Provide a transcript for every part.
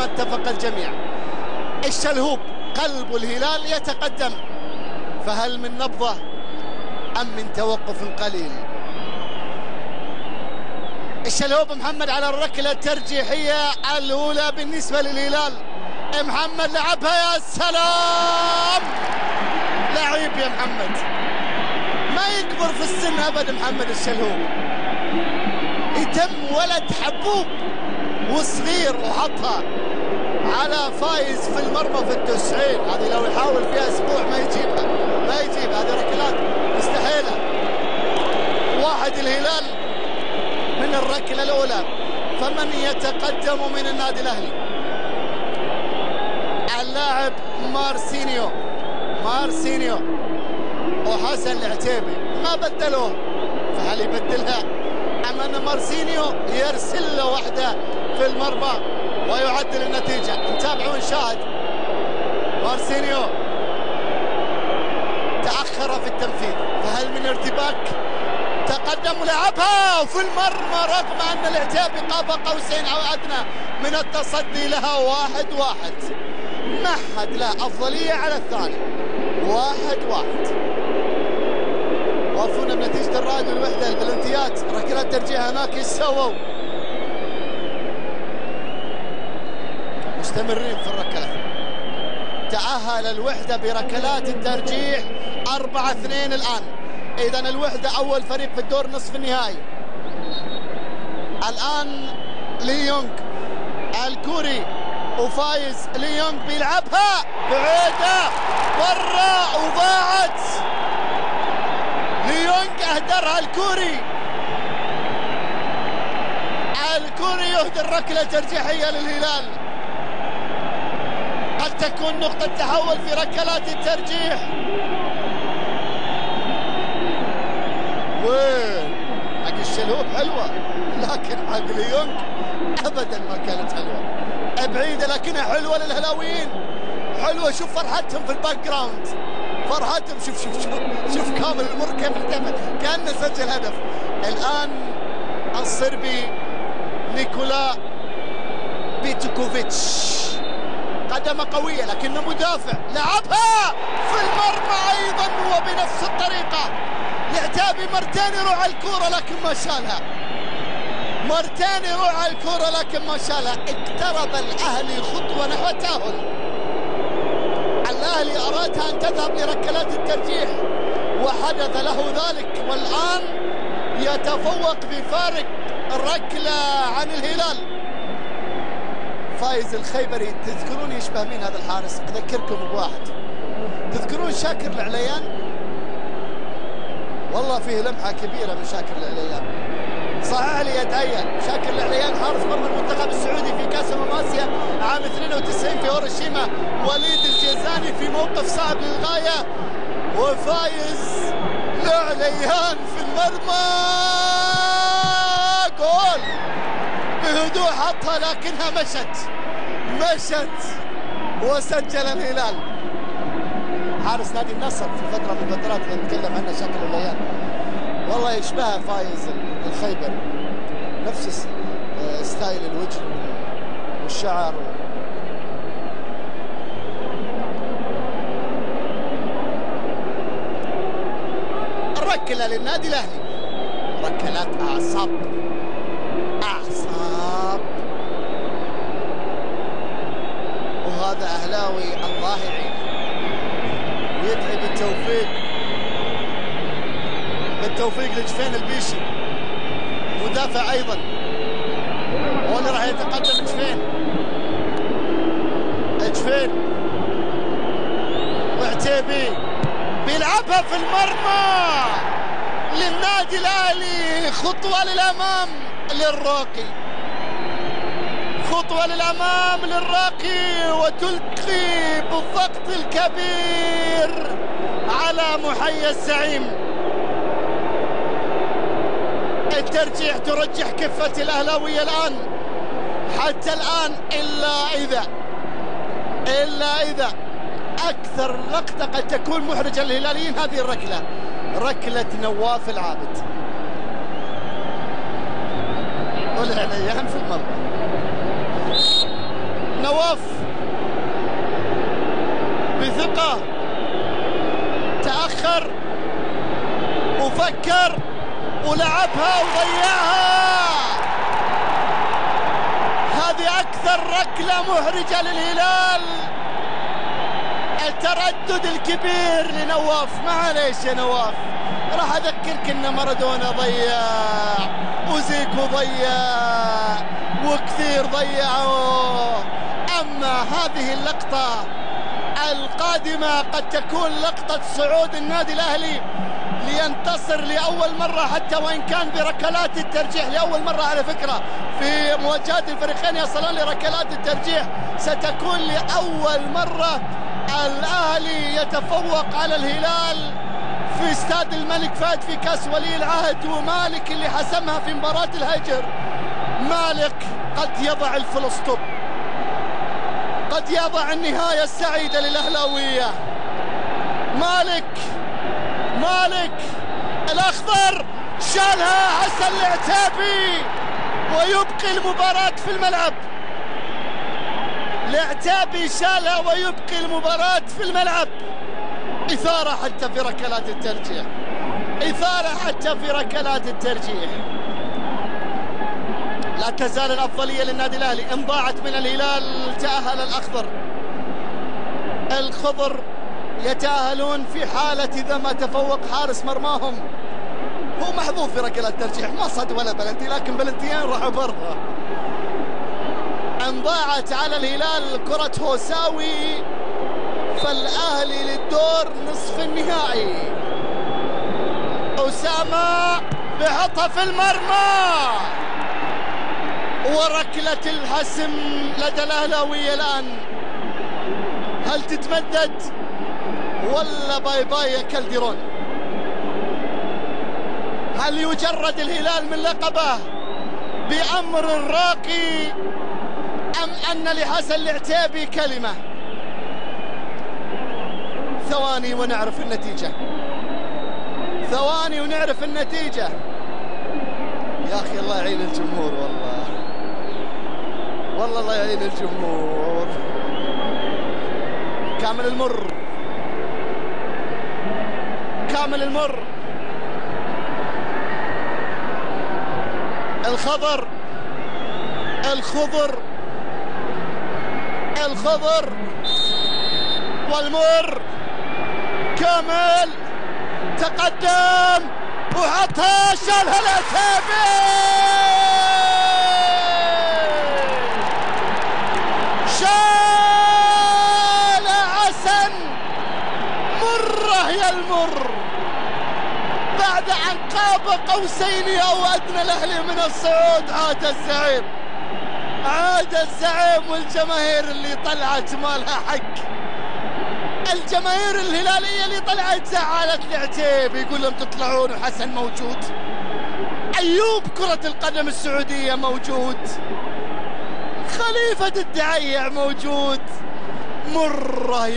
اتفق الجميع. الشلهوب قلب الهلال يتقدم، فهل من نبضة أم من توقف قليل؟ الشلهوب محمد على الركلة الترجيحية الأولى بالنسبة للهلال. محمد لعبها، يا سلام، لعيب يا محمد، ما يكبر في السن أبدا محمد الشلهوب، يتم ولد حبوب وصغير وحطها على فايز في المرمى في التسعين. هذه لو يحاول فيها اسبوع ما يجيبها، هذه ركلات مستحيله. واحد الهلال من الركله الاولى. فمن يتقدم من النادي الاهلي؟ اللاعب مارسينيو وحسن العتيبي، ما بدلوه، فهل يبدلها ام ان مارسينيو يرسل له واحده في المرمى ويعدل النتيجة؟ نتابع ونشاهد. مارسينيو تأخر في التنفيذ، فهل من ارتباك؟ تقدم ولعبها في المرمى رغم أن العتيبي قاب قوسين أو أدنى من التصدي لها. 1-1، مهد له أفضلية على الثاني. 1-1. وافونا بنتيجة الرائد والوحدة. البلنتيات ركلات ترجيح هناك ايش سووا؟ مستمرين في الركلات. تأهل الوحدة بركلات الترجيح 4-2 الآن. إذا الوحدة أول فريق في الدور نصف النهائي. الآن ليونغ الكوري وفايز. ليونغ بيلعبها بعيدة برا وضاعت. ليونغ أهدرها الكوري يهدر ركلة ترجيحية للهلال. قد تكون نقطة تحول في ركلات الترجيح. وين حق الشلهوب حلوة، لكن حق ليونغ أبدا ما كانت حلوة، بعيدة لكنها حلوة للهلاويين. حلوة، شوف فرحتهم في الباك جراوند، فرحتهم. شوف كامل المر كيف احتفل كأنه سجل هدف. الآن الصربي نيكولا بيتوكوفيتش، قدمه قوية لكنه مدافع، لعبها في المرمى أيضا وبنفس الطريقة. العتيبي مرتين يروح على الكورة لكن ما شالها، مرتين يروح على الكورة لكن ما شالها. اقترب الأهلي خطوة نحو التأهل. الأهلي أرادها أن تذهب لركلات الترجيح وحدث له ذلك، والآن يتفوق بفارق ركلة عن الهلال. فايز الخيبري، تذكرون يشبه مين هذا الحارس؟ أذكركم بواحد، تذكرون شاكر العليان؟ والله فيه لمحة كبيرة من شاكر العليان. صحيح لي يتهيأ شاكر العليان حارس مرمى المنتخب السعودي في كأس آسيا عام 92 في هيروشيما. وليد الجيزاني في موقف صعب للغاية، وفايز العليان في المرمى، جول بهدوء حطها لكنها مشت وسجل الهلال. حارس نادي النصر في فترة من الفترات اللي نتكلم عنها شاكر العليان، والله يشبه فايز الخيبري، نفس ستايل الوجه والشعر. الركلة للنادي الاهلي، ركلات اعصاب، وهذا اهلاوي الله يعينه ويدعي بالتوفيق لجفين البيشي، مدافع ايضا، هو اللي راح يتقدم. جفين وعتيبي بيلعبها في المرمى للنادي الاهلي. خطوة للامام للراقي، خطوة للامام للراقي، وتلقي بالضغط الكبير على محيي الزعيم. الترجيح ترجح كفة الاهلاوية الان حتى الان، الا اذا اكثر لقطة قد تكون محرجة للهلاليين هذه الركلة، ركلة نواف العابد. والعليان في المرمى، نواف الثقة، تأخر وفكر ولعبها وضيعها. هذه أكثر ركلة محرجة للهلال. التردد الكبير لنواف، معليش يا نواف، راح أذكرك أن مارادونا ضيع وزيكو ضيع وكثير ضيعوا. أما هذه اللقطة القادمة قد تكون لقطة صعود النادي الأهلي لينتصر لأول مرة، حتى وإن كان بركلات الترجيح لأول مرة على فكرة في مواجهات الفريقين يصلون لركلات الترجيح. ستكون لأول مرة الأهلي يتفوق على الهلال في استاد الملك فهد في كأس ولي العهد، ومالك اللي حسمها في مباراة الهجر. مالك قد يضع الفول ستوب، قد يضع النهاية السعيدة للأهلاوية. مالك الأخضر شالها حسن العتيبي ويبقي المباراة في الملعب. العتيبي شالها ويبقي المباراة في الملعب. إثارة حتى في ركلات الترجيح، إثارة حتى في ركلات الترجيح. لا تزال الأفضلية للنادي الأهلي. إن ضاعت من الهلال تأهل الأخضر. الخضر يتأهلون في حالة إذا ما تفوق حارس مرماهم. هو محظوظ في ركلات الترجيح، ما صد ولا بلنتي، لكن بلنتيين راحوا برا. إن ضاعت على الهلال كرة هوساوي فالأهلي للدور نصف النهائي. أسامة بيحطها في المرمى، وركلة الحسم لدى الأهلاوية الآن. هل تتمدد ولا باي باي يا كالديرون؟ هل يجرد الهلال من لقبه بأمر راقي أم أن لحسن العتيبي كلمة؟ ثواني ونعرف النتيجة، ثواني ونعرف النتيجة. يا أخي الله يعين الجمهور، والله الله يعين الجمهور. كامل المر الخضر والمر. كامل تقدم وحطها، شالها العتيبي، شالها حسن. مرة يا المر، بعد عن قاب قوسين او ادنى الاهلي من الصعود عاد الزعيم والجماهير اللي طلعت ما لها حق. الجماهير الهلالية اللي طلعت زعلت العتيبي، يقول لهم تطلعون وحسن موجود. أيوب كرة القدم السعودية موجود، خليفة الدعيع موجود. مرة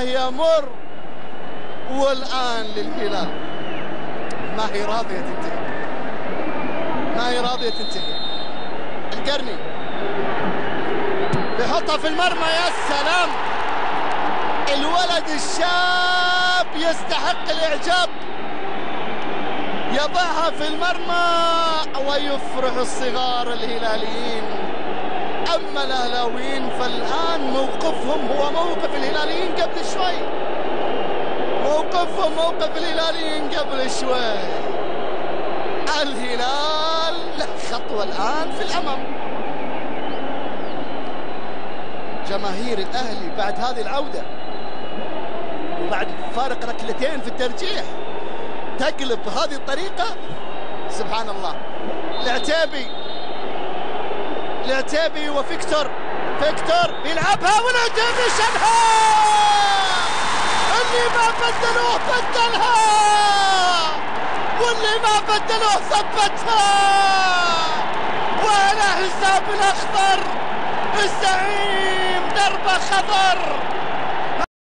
يا مر، والآن للهلال ما هي راضية تنتهي. القرني بيحطها في المرمى، يا سلام. الولد الشاب يستحق الإعجاب، يضعها في المرمى ويفرح الصغار الهلاليين. أما الأهلاويين فالآن موقفهم هو موقف الهلاليين قبل شوي، موقف الهلاليين قبل شوي. الهلال له خطوة الآن في الأمام. جماهير الأهلي بعد هذه العودة وبعد فارق ركلتين في الترجيح تقلب بهذه الطريقة، سبحان الله. العتيبي وفيكتور بيلعبها، والعتيبي شالها. اللي ما بدلوه بدلها، واللي ما بدلوه ثبتها. وعلى حساب الأخضر الزعيم دربه خضر.